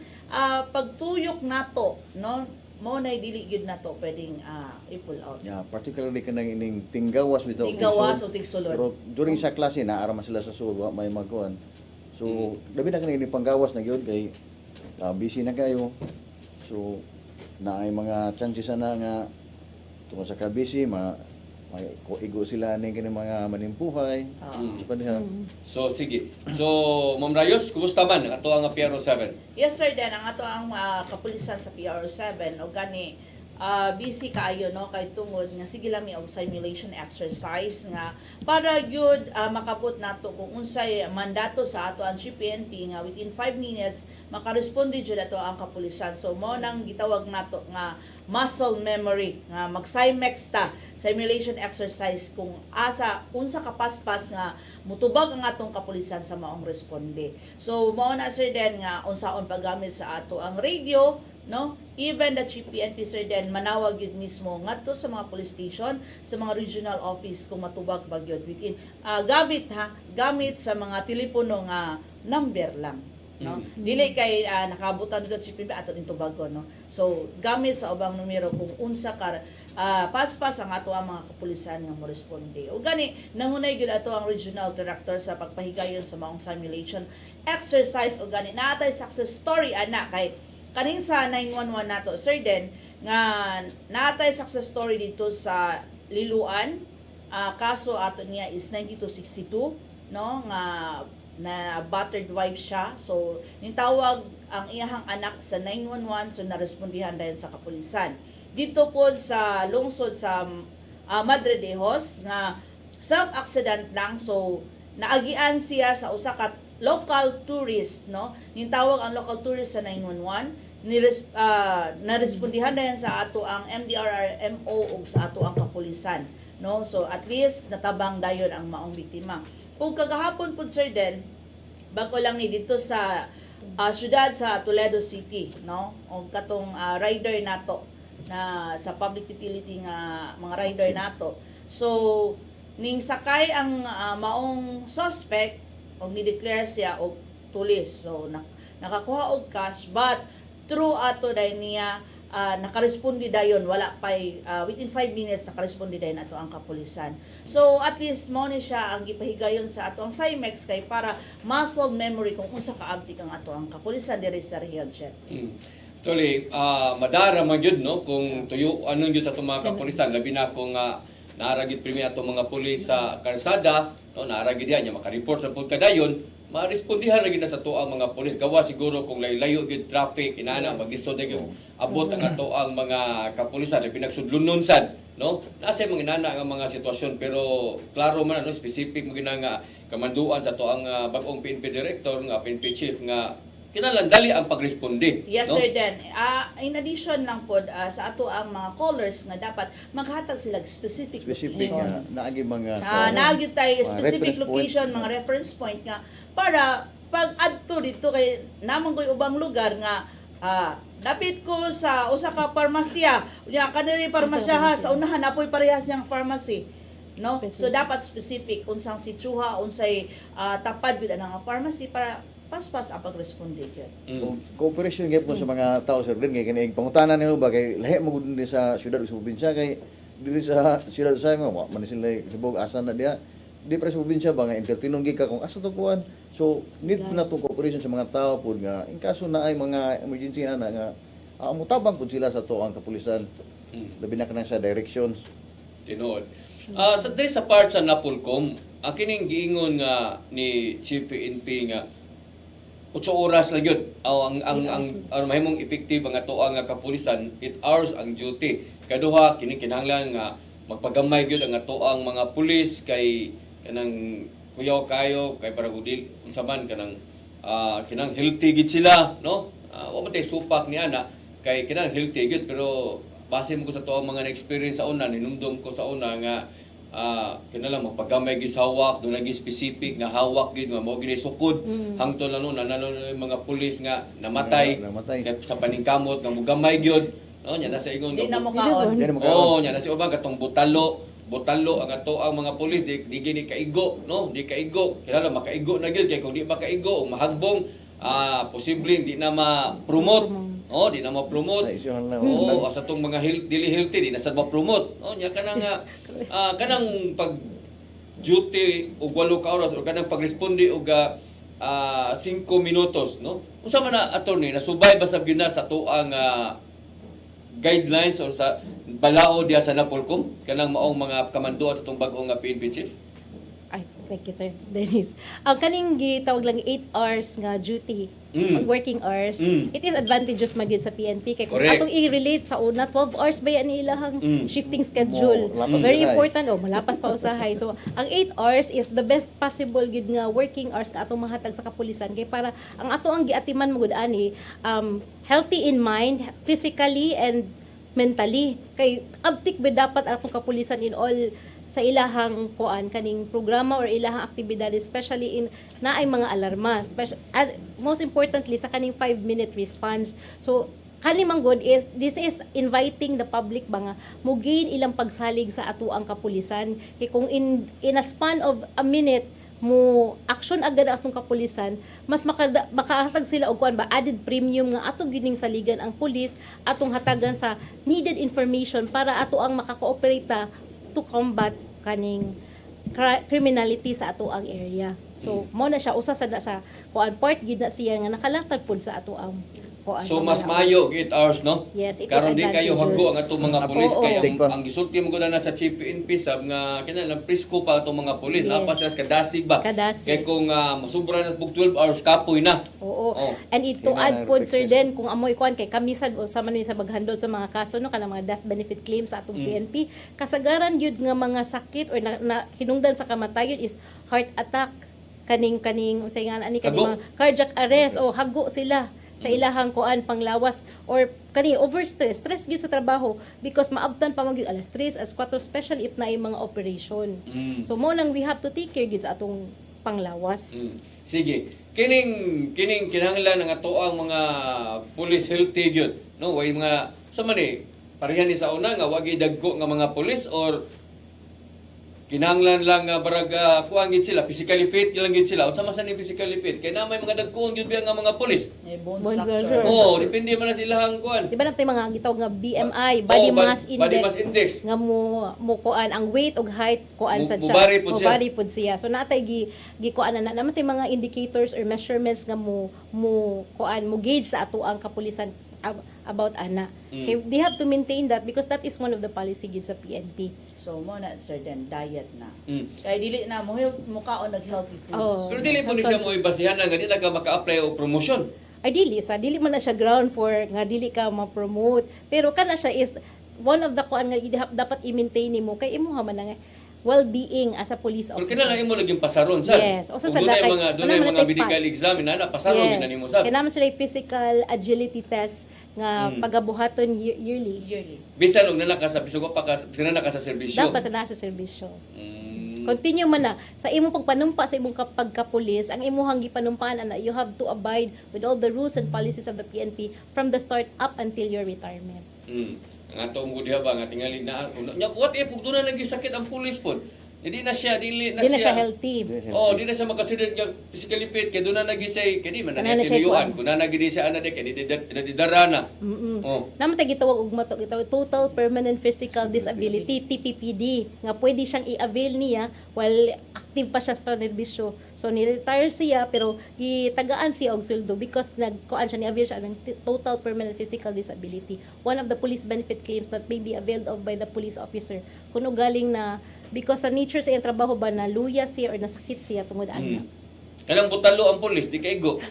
pagtuyok nato no mo na dili gyud nato pwedeng i-pull out. Yeah, particularly kanang ining tinggawas bitaw. Tinggawas o tigsulod. Pero during sa klase na ara man sila sa sulod wa may magkuan. So, labi na kanang ining panggawas na gyud kay busy na kayo. So, naay mga chances na nga tungod sa ka-busy may igo sila ning kini mga manimpuhay. So sige. So Ma'am Rayos, kumusta man ang ato ang PRO7? Yes sir, Dan ang ato ang kapulisan sa PRO7 o gani busy kaayo no kay tungod nga sige lami og simulation exercise nga para gyud makabot nato kung unsay mandato sa ato ang CPNP nga within 5 minutes makaresponde jud ato ang kapulisan. So mo nang gitawag nato nga muscle memory nga mag-CIMEX ta simulation exercise kung asa unsa kapaspas nga mutubag ang atong kapulisan sa maong responde. So mao na sir den nga unsaon paggamit sa ato ang radio no, even the CPNP sir den manawag yun mismo ngadto sa mga police station, sa mga regional office kung matubag bagyod within gamit sa mga telepono nga number lang no. Dili kay nakabutan dito CPNP ato ning tubagon no. So gamit sa ubang numero kung unsa ka paspas ang ato ang mga kapulisan nga moresponde. O gani nangunay gyud ato ang regional director sa pagpahigayon sa maong simulation exercise o gani naatay success story ana kay kaning sa 911 nato sir den nga naatay success story dito sa Liloan. Kaso ato niya is 9262, no, nga na battered wife siya. So nitawag ang iyahang anak sa 911, so narespondihan dahil sa kapulisan. Dito po sa lungsod sa Madre de Dios nga self-accident lang, so naagian siya sa usa ka local tourist, no? Nitawag ang local tourist sa 911, narespondihan dahil sa ato ang MDRRMO ug sa ato ang kapulisan, no? So at least natabang dayon ang maong biktima. Ug kagahapon pud sir den, bako lang ni dito sa syudad sa Toledo City, no? O katong rider nato na sa public utility nga mga rider nato. So ning sakay ang maong suspect og ni-declare siya og tulis. So nakakuha og cash, but through ato dahil niya nakarespondi dayon, wala pay within 5 minutes nakarespondi dayon ato ang kapulisan. So at least mo ni siya ang gipahigayon sa ato ang CIMEX kay para muscle memory kung unsa kaabtik ang ato ang kapulisan diri sa Region 7. Actually, madara man yun, no? Kung tuyo, anong yun sa itong mga kapulisan, labi na kung naaragid primi atong mga pulis sa karsada, no? Naaragid yan, makareport na po kadayon, marespondihan lagi na sa to ang mga pulis. Gawa siguro kung layo yung traffic, inana, mag-isod na yung abot ang ato ang mga kapulisan, na pinagsudlunon sad, no? Nasa yung mga inana ang mga sitwasyon, pero klaro man, no? Specific mo nga kamanduan sa to ang bagong PNP director, nga PNP chief, nga kinalandali ang pagresponde. Yes, no? sir, Den. In addition lang po sa ato ang mga callers nga dapat maghatag sila specific locations. Naagi mga naagi tayo specific reference location, point. mga reference point nga para pag adto dito kay namang koy ubang lugar nga dapit ko sa usa ka parmasya. Unya kanili parmasya sa unahan apoy parehas yang pharmacy. No? So dapat specific unsang sitsuha, unsay tapad bid ang pharmacy para paspas ang pagresponde gyud. Cooperation gyud mo sa mga tao sir din kay kini pangutanan niyo ba kay lahi mo gud sa syudad sa probinsya kay dili sa syudad sa mo man sila subog asa na dia di pa sa probinsya ba nga entertainon gyud ka kung asa to kuan. So need na to cooperation sa mga tao pud nga in kaso na ay mga emergency na nga mutabang pud sila sa to ang kapulisan. Labi na kanang sa directions. Tinuod. Sa diri sa part sa Napolcom, ang kining giingon nga ni Chief PNP nga 8 oras lang yun. Ang mahimong effective ang ato ang kapulisan, 8 hours ang duty. Kaduha, kinahanglan nga magpagamay yun ang ato ang mga pulis kay kanang kuyaw kayo, kay para udil, unsa man kanang kinang healthy gid sila, no? Wa matay supak ni ana kay kinang healthy gid, pero base mo ko sa to ang mga na-experience sa una, ninumdum ko sa una nga kinalang magpagamay gid sa hawak, doon nagi specific nga hawak gid nga mao gid sukod hangtod lang nanalo yung mga pulis nga namatay sa paningkamot nga mugamay gyud, no? Nya nasa ingon di na mo kaon. Nya nasa ubang katong butalo ang ato ang mga pulis di gini kaigo, no? Di kaigo, kinala makaigo na gyud kay kung di makaigo mahagbong posibleng di na ma-promote. Di na ma-promote. Sa tong mga dili healthy di na sad ma-promote. Nya kanang pag duty og 8 ka oras o kanang pagresponde og 5 minutos, no? Unsa man na attorney nasubay ba sab gyud na sa tuang guidelines or sa balao diya sa Napolcom kanang maong mga kamando sa tong bag-ong PNP chief? Ay, thank you, Sir Dennis. Ang kaning gitawag lang 8 hours nga duty, working hours, it is advantageous magyud sa PNP kay kung atong i-relate sa una 12 hours ba yan ilahang shifting schedule. Very important malapas pa usahay. So ang 8 hours is the best possible gid nga working hours nga atong mahatag sa kapulisan kay para ang ato ang giatiman mo gud ani healthy in mind, physically and mentally. Kay abtik ba dapat atong kapulisan in all sa ilahang kuan kaning programa or ilahang aktibidad, especially in naay mga alarma, most importantly sa kaning 5-minute response. So kani manggod is this is inviting the public ba nga mo gain ilang pagsalig sa ato ang kapulisan kay kung in a span of a minute mo action agad atong kapulisan, mas makahatag sila og kuan ba added premium nga ato gining saligan ang pulis atong hatagan sa needed information para ato ang makakooperate to combat kaning criminality sa ato ang area. So mo na siya usa sa kuan part gid na siya nga nakalatag pud sa ato ang kuan. So mas mayo 8 hours, no? Yes, it is Karon di kayo advantageous. hago ang atong mga pulis Oo. kay Tik pa. ang gisulti mo na sa Chief PNP sab nga kinahanglan presko pa atong mga pulis. Yes. Napas sila kadasig ba? Kadasig. Kay kung masubra na pug 12 hours kapoy na. Oo. Oh. And ito Kailangan add po sir reflexes. din kung amoy kuan kay kami sad sa man sa maghandle sa mga kaso no kanang mga death benefit claims sa atong PNP kasagaran yun nga mga sakit or na hinungdan sa kamatayon is heart attack kaning unsay nga ani kaning Hago. mga cardiac arrest o hago sila sa ilahang kuan panglawas or kani overstress stress gyud sa trabaho because maabtan pa magyud alas 3 as 4 especially if naay mga operation. So mo nang we have to take care gyud sa atong panglawas. Sige. Kining kinahanglan ang ato ang mga police healthy gyud, no? Way mga sa man pareha ni sa una nga wagi dagko nga mga police or kinahanglan lang nga barag kuan gid sila physically fit lang gid sila. Unsa man sa ni physically fit kay na may mga dagkon gyud biya nga mga police. Bone Bone structure. structure. Oh, depende man na sa ilahang kuan. Di ba natin mga gitawag nga BMI, body Oh, mass index, body mass index. nga mo kuan ang weight ug height kuan sa siya. Mubari pod siya. Mubari pod siya. So natay gi kuan na naman tay mga indicators or measurements nga mo kuan mo gauge sa ato ang kapulisan about ana. Okay, they have to maintain that because that is one of the policy gid sa PNP. So mo na sir then diet na. Kay dili na mo kaon nag healthy foods. Oh. Pero dili po ni siya mo ibasihan nga di na ka maka-apply og promotion. Ay dili man na siya ground for nga dili ka ma-promote. Pero kana siya is one of the kuan nga dapat i-maintain nimo kay imuha man nga well-being as a police Pero officer. kinahanglan imo laging pasaron sa. Yes. O sa Kung dunay datay- dunay wala man mga natay medical pa. exam na pasaron Yes. din na nimo sa. Kailangan sila yung physical agility test nga pagabuhaton yearly. Bisan og nanaka sa bisog pa ka bisan nanaka sa serbisyo. Dapat sa nasa serbisyo. Continue man na sa imong pagpanumpa sa imong pagkapulis, ang imuhang gipanumpaan ana you have to abide with all the rules and policies of the PNP from the start up until your retirement. Ang atong gudiha ba nga tingali na nya what if ug dunay lagi sakit ang pulis pod. Dili na siya Di na siya healthy. Oh, di na siya makaconsider nga physically fit kay dunay lagi siya kay di man na Kana na siya tinuyuan. kuan. Kun na gid siya ana de kay di darana. Oh. Naman tayo gitawag og mato gitawag total permanent physical disability TPPD nga pwede siyang i-avail niya while active pa siya sa nerbisyo. So ni-retire siya pero gitagaan siya og sweldo because nagkuan siya ni-avail siya ng total permanent physical disability. One of the police benefit claims that may be availed of by the police officer kuno galing na because sa nature sa iyang trabaho ba na luya siya or nasakit siya tungod ana. Kanang butalo ang pulis di kaigo.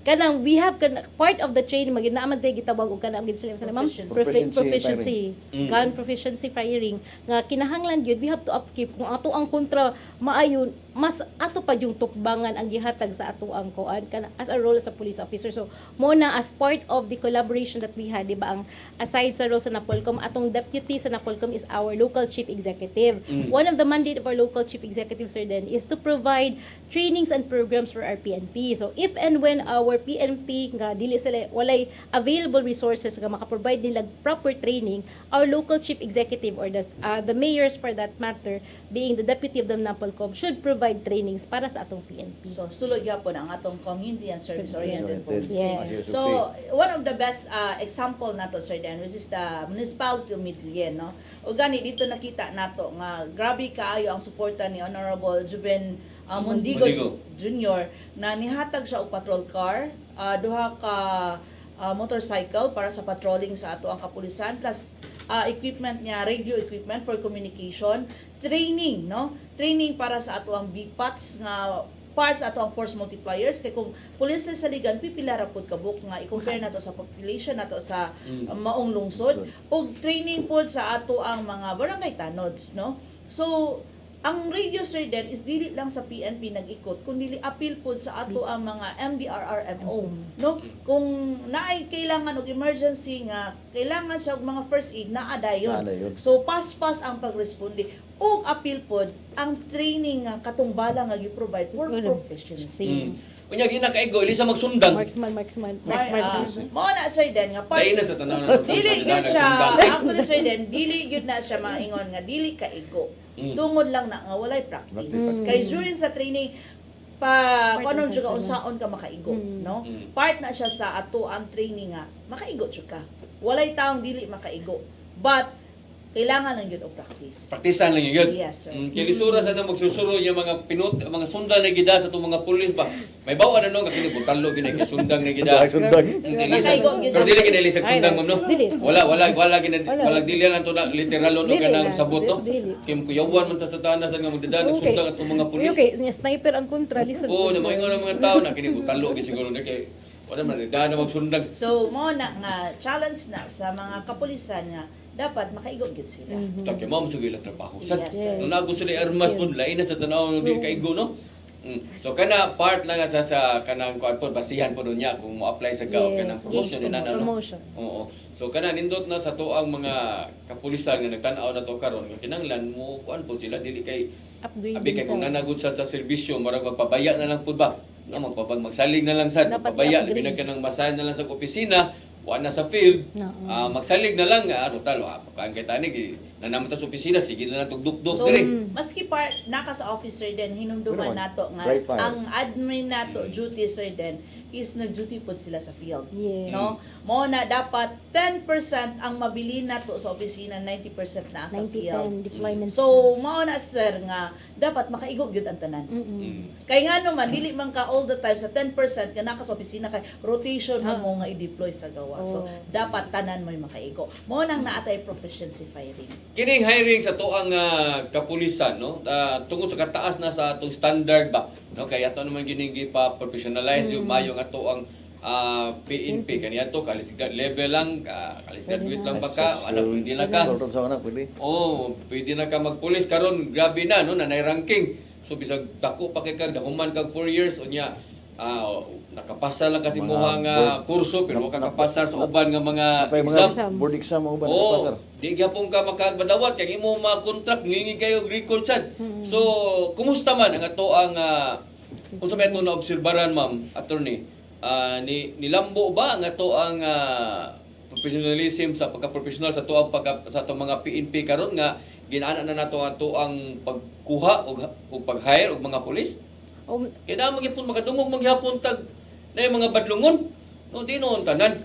Kanang we have part of the training magid naaman tay gitawag og kanang gid sila ma'am proficiency gun proficiency firing nga kinahanglan gyud we have to upkeep kung ato ang kontra maayon mas ato pa yung tukbangan ang gihatag sa ato ang kuan kana as a role as a police officer. So mo na as part of the collaboration that we had, di ba, ang aside sa role sa Napolcom, atong deputy sa Napolcom is our local chief executive. One of the mandate of our local chief executive sir then is to provide trainings and programs for our PNP. So if and when our PNP nga dili sila walay available resources nga maka-provide nila proper training, our local chief executive or the mayors for that matter being the deputy of the Napolcom should provide trainings para sa atong PNP. So sulod gyapon ang atong community and service oriented policing. Yes. So one of the best example nato sir Dan which is the municipality of Midlien, no. O gani dito nakita nato nga grabe kaayo ang suporta ni Honorable Juben Mundigo Jr. na nihatag siya og patrol car, duha ka motorcycle para sa patrolling sa ato ang kapulisan plus equipment niya, radio equipment for communication, training, no? Training para sa ato ang BPATs nga parts ato ang force multipliers kay kung pulis na saligan pipila ra pud kabuk nga i-compare nato sa population nato sa maong lungsod ug training pod sa ato ang mga barangay tanods, no? So ang radio sir then is dili lang sa PNP nag-ikot kundi appeal pod sa ato ang mga MDRRMO, no? Kung naay kailangan og emergency nga kailangan siya og mga first aid naa dayon. So pas-pas ang pagresponde ug appeal pod ang training nga katong bala nga gi-provide for proficiency. Unya gina kaigo ili sa magsundan. Marksman. Mao na sir then nga Lain na sa tanaw dili gyud siya actually sir then dili gyud na siya maingon nga dili kaigo. Tungod lang na nga walay practice. Kay during sa training kuno jud ka unsaon ka makaigo, no? Part na siya sa ato ang training nga makaigo jud ka. Walay taong dili makaigo. But kailangan lang yun o practice. Praktisan lang yun. Yes, sir. Kaya lisura sa nang magsusuro yung mga sundan na gida sa itong mga pulis ba. May bawa na nung kakini butalo ginay kay sundang na gida. Sundang. Pero dili ginay lisag sundang ma'am no. Wala dili lang to na literal no kanang sabot no. Kim kuyawan man ta sa tanan sa nga magdadaan sundang atong mga pulis. Okay, sniper ang kontra lisod. Oo, na mga tao na kini butalo gid siguro na kay wala man daan na magsundag. So mo na nga challenge na sa mga kapulisan nga dapat makaigo gid sila. Taki ma'am sugay lang trabaho. Sa Yes. nung nago sila armas pud lain na sa tanaw di kaigo no. So kana part lang sa kanang kuan pod basihan pod niya kung mo-apply sa gaw kanang promotion ni nana no. Oo. So kana nindot na sa tuang mga kapulisan nga nagtan-aw na to karon nga kinahanglan mo kuan pod sila dili kay abi kay kung nanagud sa serbisyo marag magpabaya na lang pud ba. No magsalig na lang sad magpabaya labi na kanang masahan na lang sa opisina. Wa na sa field, magsalig na lang total kan kay tani nanaman ta sa opisina sige na lang tugduk-duk So, dire. maski part naka sa officer din hinumduman Pero, nato nga right file. ang admin nato duty sir din is nag-duty pod sila sa field. Yes. No? Mo na dapat 10% ang mabili nato sa opisina, 90% na sa field. deployment. So, mao na sir nga dapat makaigo gyud ang tanan. Kay nga naman dili man ka all the time sa 10% ka naka sa opisina kay rotation mo nga i-deploy sa gawa. So, dapat tanan mo'y makaigo. Mo nang naatay proficiency firing. Kining hiring sa tuang kapulisan no tungod sa kataas na sa atong standard ba no kay ato naman gining pa professionalize yung mayo nga tuang PNP kaniya to college level lang college graduate lang ba ka ana pwede na ka Sultan sa una, pwede. pwede na ka magpulis karon grabe na no nanay ranking so bisag dako pa kay kag dahuman kag 4 years unya nakapasa lang kasi mo nga kurso pero wala ka kapasar sa uban nga mga exam. Board exam o ba Oo, nakapasar? di gyapon ka makabadawat kay imo mga contract ngingi kayo record sad. So, kumusta man ang ato ang kung sa meto na obserbaran ma'am, attorney, nilambo ba ang ato ang professionalism sa pagka-professional sa tuang sa atong mga PNP karon nga ginaana na nato ato ang pagkuha o pag-hire og mga pulis? Kaya magyapon makadungog maghapon tag na yung mga badlungon. No, di noon tanan.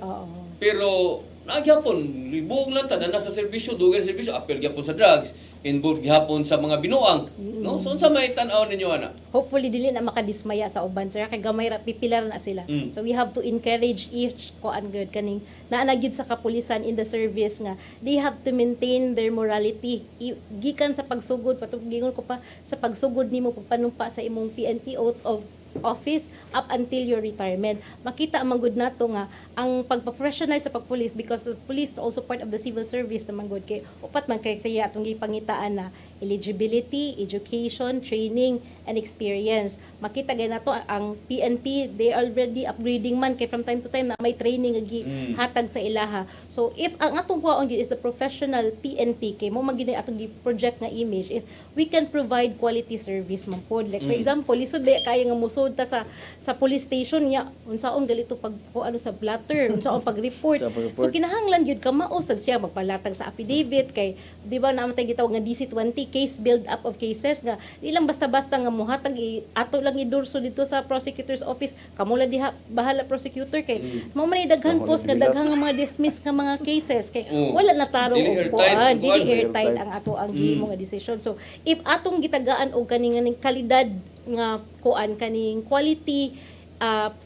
Pero nagyapon, libog lang tanan nasa serbisyo, dugang serbisyo, apel gyapon sa drugs, involved gyapon sa mga binuang. No, so unsa may tan-aw ninyo ana? Hopefully dili na makadismaya sa uban sir kay gamay ra pipilar na sila. So we have to encourage each kuan good kaning naa gyud sa kapulisan in the service nga they have to maintain their morality. Gikan sa pagsugod patugingon ko pa sa pagsugod nimo pagpanumpa sa imong PNP oath of office up until your retirement. Makita man gud nato nga ang pagpa-professionalize sa pagpulis because the police is also part of the civil service naman gud kay upat man kriteriya atong gipangitaan na eligibility, education, training, and experience. Makita gay nato ang PNP, they already upgrading man kay from time to time na may training nga hatag sa ilaha. So if ang atong kuwaon is the professional PNP kay mo magini atong project nga image is we can provide quality service man pod. Like for example, lisod ba kaya nga musud ta sa police station nya unsaon galito pag ano sa blatter, unsaon pag-report. So kinahanglan gyud ka mao sad siya magpalatag sa affidavit kay di ba namatay gitawag nga DC-20 case build up of cases nga di lang basta-basta nga muhatag ato lang idurso dito sa prosecutor's office kamo lang diha bahala prosecutor kay mao man daghan post nga daghang mga dismiss nga mga cases kay wala na tarong og kuan dili airtight ang ato ang gihimo nga decision. So if atong gitagaan og kaning kalidad nga kuan kaning quality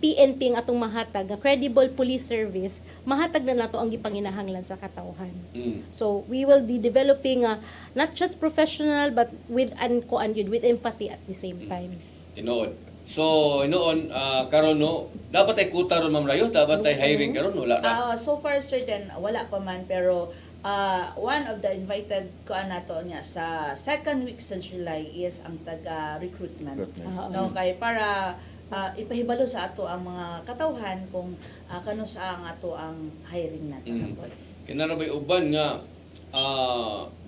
PNP ang atong mahatag nga credible police service mahatag na nato ang gipanginahanglan sa katawhan. So we will be developing not just professional but with with empathy at the same time. Tinuod. So inoon karon no dapat ay kuta ron Ma'am Rayo dapat ay hiring karon wala na. So far certain wala pa man pero one of the invited ko nato niya sa second week sa July is ang taga-recruitment. No kay para ipahibalo sa ato ang mga katawhan kung kano sa ang ato ang hiring nato. Kinarabay uban nga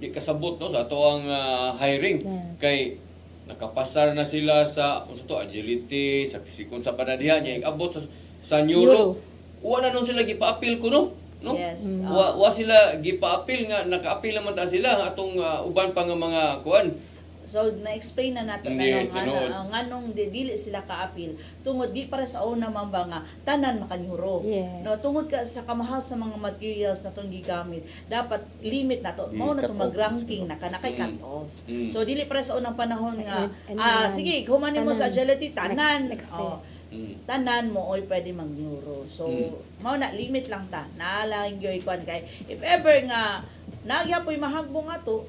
di kasabot no sa ato ang hiring kay nakapasar na sila sa agility sa physical sa panadiha niya abot sa neuro. Wa na nun sila gipa-appeal kuno no? Yes. Wa sila gipa-appeal nga naka-appeal naman ta sila atong uban pa nga mga kuan So na-explain na nato Yes, na tinuod. nganong dili sila kaapil tungod di para sa una man ba nga tanan makanyuro. Yes. No, tungod ka sa kamahal sa mga materials na itong gigamit, dapat limit na to. Mao na I-cut to off. mag-ranking na kanakay cut off. Mm. So dili para sa unang panahon nga And sige, humanin mo sa tanan. agility tanan. Next Oh, Mm. tanan mo oy pwede mag-neuro. So mao na limit lang ta. Naalang gyoy kwan kay if ever nga nagyapoy mahagbong ato,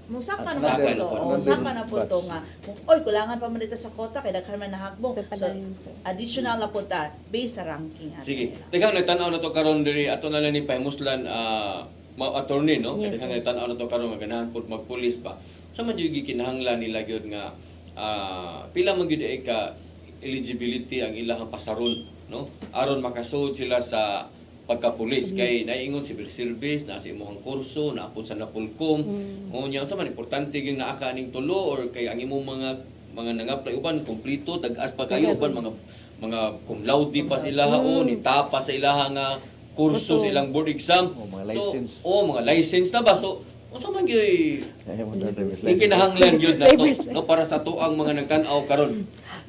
musaka na Saka po na to. po. Musaka na po to nga. Kung oy kulangan pa man dito sa kota kay daghan man nahagbong. So, So padayon po. additional na po ta based sa ranking ato. Sige. Teka, nagtanaw na to karon diri ato na lang ni pahimuslan mga attorney, no? Yes, Teka, sir. nagtanaw na to karon nga ganahan pud magpulis pa. Sa man gyud gikinahanglan nila gyud nga pila man gyud ay ka eligibility ang ilang pasaron, no? Aron makasud sila sa pagkapulis kay naiingon civil service na sa imong kurso na apod sa napulkom unya unsa man importante gyud naa ka ning tulo or kay ang imong mga nang-apply uban kompleto tag-as pa kayo uban mga cum laude pa sila o ni tapa sa ilaha nga kurso sa ilang board exam mga license. mga license na ba so unsa man gyud Ayaw mo na driver's license. ikinahanglan gyud na to Driver's no para sa tuang mga nagtan-aw karon.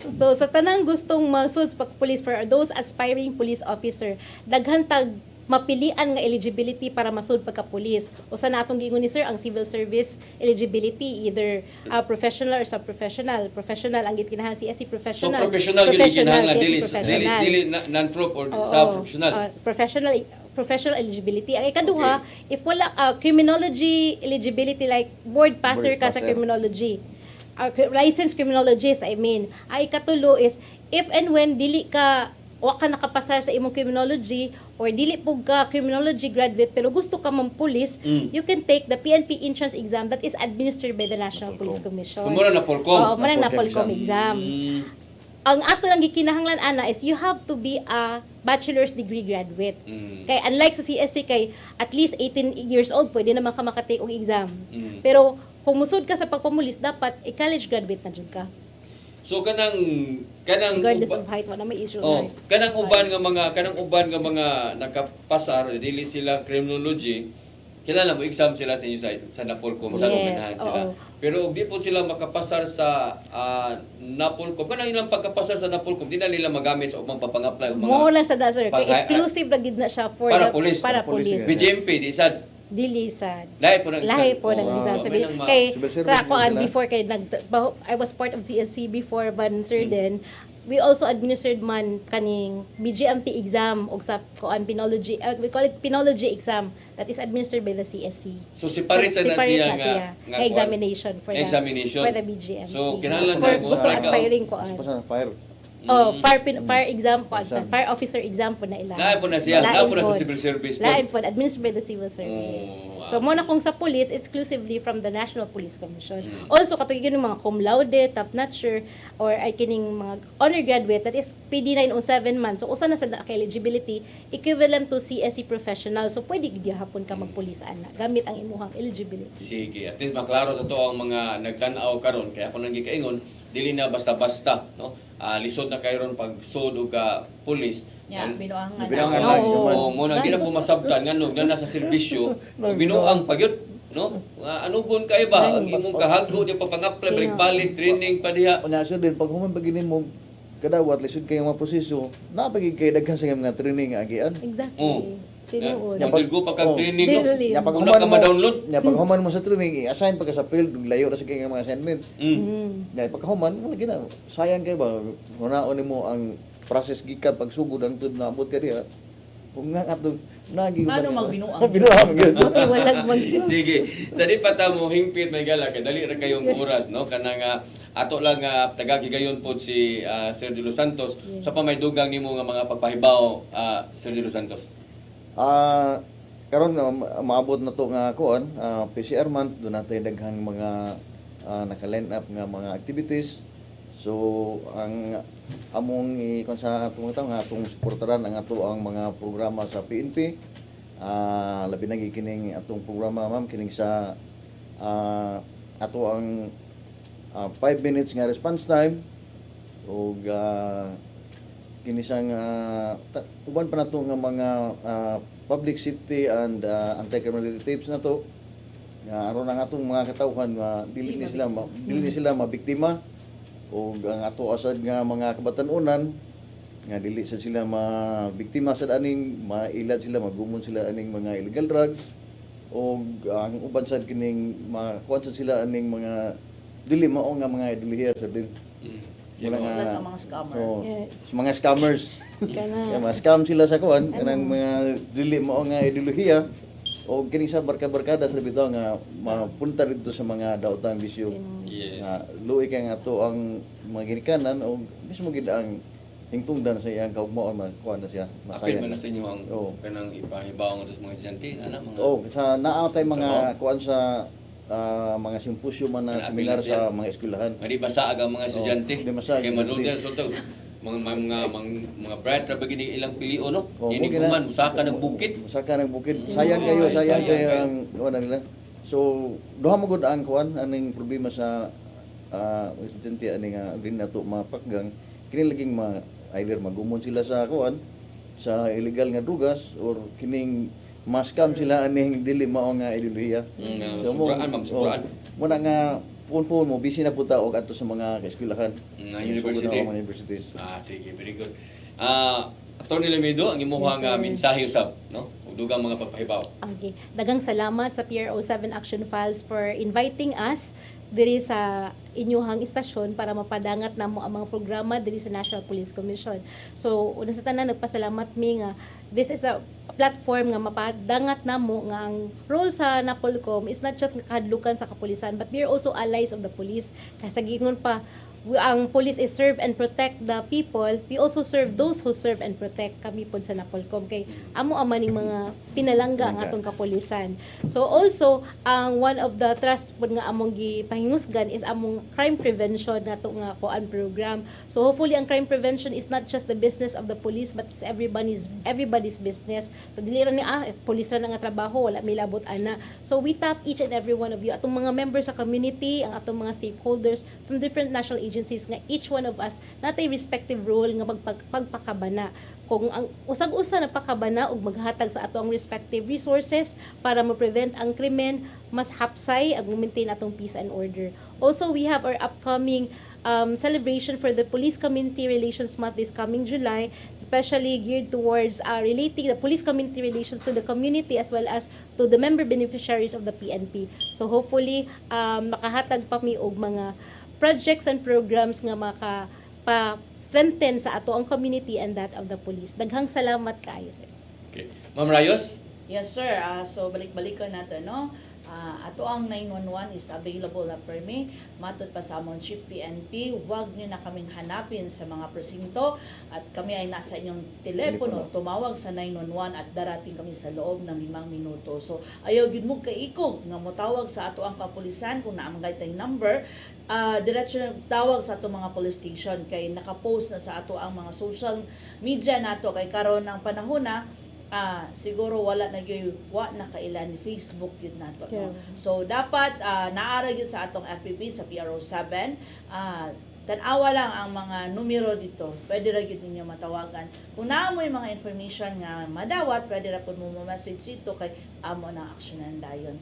So sa tanang gustong magsud sa pagpulis for those aspiring police officer, daghan tag mapilian nga eligibility para masud pagka-pulis. Usa na atong giingon ni sir ang civil service eligibility either professional or sub-professional. Professional ang gikinahanglan CSC So professional. professional gyud ikinahanglan CSC dili professional. dili non-prof or Oo, sub-professional. Professional eligibility. Ang ikaduha, if wala criminology eligibility like board passer Board ka sa passer. criminology, licensed criminologist, I mean. Ang ikatulo is, if and when dili ka wa ka nakapasar sa imong criminology or dili pug ka criminology graduate pero gusto ka mampulis, you can take the PNP entrance exam that is administered by the National Police Commission. So mura na polkom. Oo, mura na Polkom polkom exam. Mm. Ang ato lang gikinahanglan ana is you have to be a bachelor's degree graduate. Kay unlike sa CSC kay at least 18 years old pwede naman ka makatake og exam. Pero kung musud ka sa pagpamulis dapat college graduate na jud ka. So kanang Regardless of height wala may issue. Oh, height. kanang uban nga mga nakapasar dili sila criminology kilala mo exam sila sa inyo sa Napolcom sa Yes, ganahan sila. oo. Pero og di po sila makapasar sa Napolcom kanang ilang pagkapasar sa Napolcom di na nila magamit sa ubang papang-apply og Mo mga lang sa da sir kay Pag- exclusive ra gid na siya for para the police. para police. VJMP di sad Dili sad. lahi po ng Lahi po ng Oo, exam. may Sabi, nang ma- kay Civil service sa ako din sila. before kay I was part of CSC before but sir then we also administered man kaning BGMP exam og sa kuan penology we call it penology exam that is administered by the CSC. So separate sa na Separate siya na nga siya. Nga examination for examination. the BGMP. So kinahanglan for na gusto sa aspiring kuan. Pas pa sa fire. Oh, fire exam po, fire officer exam po na ila. Lahi po na siya, lahi po na sa civil service po. Lain po, administered by the civil service. So, muna kung sa police, exclusively from the National Police Commission. Also, katugin yung mga cum laude, top-notcher, or ay kining mga honor graduate, that is PD9 o 7 months. So, usa na sa eligibility, equivalent to CSC professional. So, pwede gihapon ka magpulis ana gamit ang imuhang eligibility. Sige, at least maklaro sa to ang mga nagtan-aw karon kaya ako nang gikaingon dili na basta-basta no lisod na kayo ron pag sud og ka pulis Yeah, binuangan Binuangan na. lang. oo mo na gina po masabtan ngano na nasa serbisyo binuang pagyud no anugon kay ba ang imong kahaggo di pa pang-apply balik training pa diha Unya sir din pag human paginin mo kadawat lisod kay mga proseso napagig kay daghan sa mga training nga agian. Exactly. Tinuod. Nya go pa kag training no Dili. Nya pag Una human ka mo ma-download. nya pag human mo sa training i-assign pa ka sa field layo na sa kay mga assignment. Nya pag human wala gina sayang kay ba hunaon nimo ang process gikan pagsugod ang tud naabot ka diha. Kung nga ato nagi Paano magbinuang? Binuang gyud. Okay, walang mag Sige. Sa di pa ta mo hingpit may gala kay dali ra kayong oras no kanang ato lang tagagigayon pod si Sir De Los Santos sa pamaydugang nimo nga mga pagpahibaw Sir De Los Santos. Karon maabot na to nga kuan PCR month do natay daghang mga naka-line up nga mga activities. So ang among ikon sa atong tawo nga atong suportaran ang ato ang mga programa sa PNP. Labi na kining atong programa ma'am kining sa ato ang 5 minutes nga response time ug kinisang uban pa nato nga mga public safety and anti-criminality tips na to nga aron ang atong mga katawhan nga dili ni sila mabiktima o ang ato asad nga mga kabatanunan nga dili sad sila mabiktima sad aning mailad sila magumon sila aning mga illegal drugs o ang uban sad kining makuan sad sila aning mga dili mao nga mga idoliya sad din. Wala sa mga scammer. So, Yes. sa mga scammers. Kana. Kaya ma-scam sila sa kuan kanang mga dili mao nga ideolohiya o kini sa barka-barkada sa bitaw nga mapunta dito sa mga daotang bisyo. Yes. Nga luoy kay nga to ang mga ginikanan o mismo gid ang hingtungdan sa iyang kaugmao man kuan na siya Apil masaya. man na sa inyo ang kanang ipahibaw nga sa mga estudyante, ana mga Sa naa tay mga kuan sa mga simposyo man na seminar sa mga eskwelahan. Madi basaag ang mga estudyante. Di masaag Kay estudyante. madugay sultag mga bright ra bagini ilang pilion no. Oh, Ini mugina. kuman usaka ng bukid. Usaka ng bukid. Sayang kayo ang kuan nila. So duha mo gud ang kuan aning problema sa estudyante ani nga din nato mapakgang kini laging either magumon sila sa kuan sa illegal nga drugas or kining ma-scam sila aning dili mao nga ideolohiya. Sobraan. Muna nga puon mo busy na puta og adto sa mga eskwelahan. Nga university. Mga universities. Sige, very good. Attorney Lamido, ang imong nga mensahe usab, no? Ug dugang mga pagpahibaw. Okay. Daghang salamat sa PRO7 Action Files for inviting us diri sa inyuhang istasyon para mapadangat namo ang mga programa diri sa National Police Commission. So, una sa tanan nagpasalamat mi nga this is a platform nga mapadangat namo nga ang role sa NAPOLCOM is not just nga kahadlukan sa kapulisan but we are also allies of the police. Kasi gingon pa ang police is serve and protect the people, we also serve those who serve and protect kami pod sa NAPOLCOM kay amo amaning mga pinalangga ang atong kapulisan. So also ang one of the trust pod nga among gipahingusgan is among crime prevention nato nga kuan program. So hopefully ang crime prevention is not just the business of the police but it's everybody's business. So dili ra ni police ra nga trabaho wala may labot ana. So we tap each and every one of you atong mga members sa community, ang atong mga stakeholders from different national agencies nga each one of us natay respective role nga pagpakabana kung ang usag-usa na pakabana ug maghatag sa ato ang respective resources para ma-prevent ang krimen mas hapsay ag maintain atong peace and order. Also we have our upcoming celebration for the Police Community Relations Month this coming July, especially geared towards relating the police community relations to the community as well as to the member beneficiaries of the PNP. So hopefully makahatag pa mi og mga projects and programs nga maka-strengthen sa ato ang community and that of the police. Daghang salamat kaayo, sir. Okay. Ma'am Rayos? Yes, sir. So, balik-balikan natin, no? Ato ang 911 is available na permi. Matod pa sa among Chief PNP, huwag nyo na kaming hanapin sa mga presinto at kami ay nasa inyong telepono. Tumawag sa 911 at darating kami sa loob ng 5 minuto. So, ayaw gid mo kaikog nga motawag sa ato ang kapulisan kung naamagay tayong number. Diretso tawag sa ato mga police station kay nakapost na sa ato ang mga social media nato kay karon ng panahon na siguro wala na gyud na kailan ni Facebook yun nato. No? So dapat naara yun sa atong FPP sa PRO7. Tanawa lang ang mga numero dito. Pwede ra gyud ninyo matawagan. Kung naamoy mga information nga madawat, pwede ra pud mo message dito kay amo na aksyonan dayon.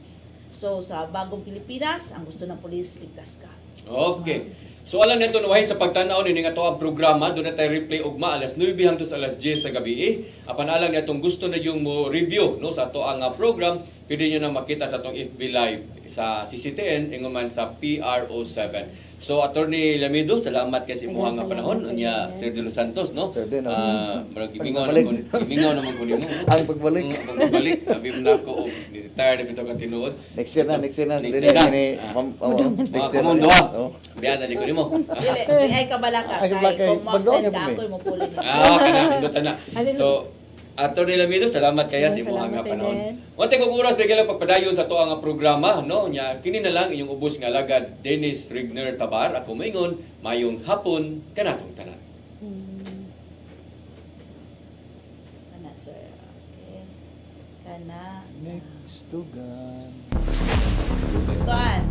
So sa bagong Pilipinas, ang gusto ng pulis ligtas ka. Okay. So alam nito nawahi sa pagtanaw ni nga ang programa doon na tayo replay ugma alas 9 hangtod sa alas 10 sa gabi. Apan alang nitong gusto na yung mo review no sa ato ang program, pwede niyo na makita sa atong FB Live sa CCTN ingon sa PRO7. So Attorney Lamido, salamat kasi mo nga panahon unya Sir De Los Santos no. Mingaw naman ko nimo. Ang pagbalik. Pagbalik, sabi mo na ako retire na bitaw ka tinuod. Next year na. Next year na. Kamundo ha. Biyan na di ko nimo. Dili ay kabalaka kay kung mo-send ka ako mo pulin. Kana pindutan na. So Attorney Lamido, salamat kaya sa imong nga panahon. Wante kog oras bigay lang pagpadayon sa to ang programa no nya kini na lang inyong ubos nga alagad Dennis Rigner Tabar ako moingon mayong hapon kanatong tanan. Kana sir. Okay. Kana next to God. Kuan.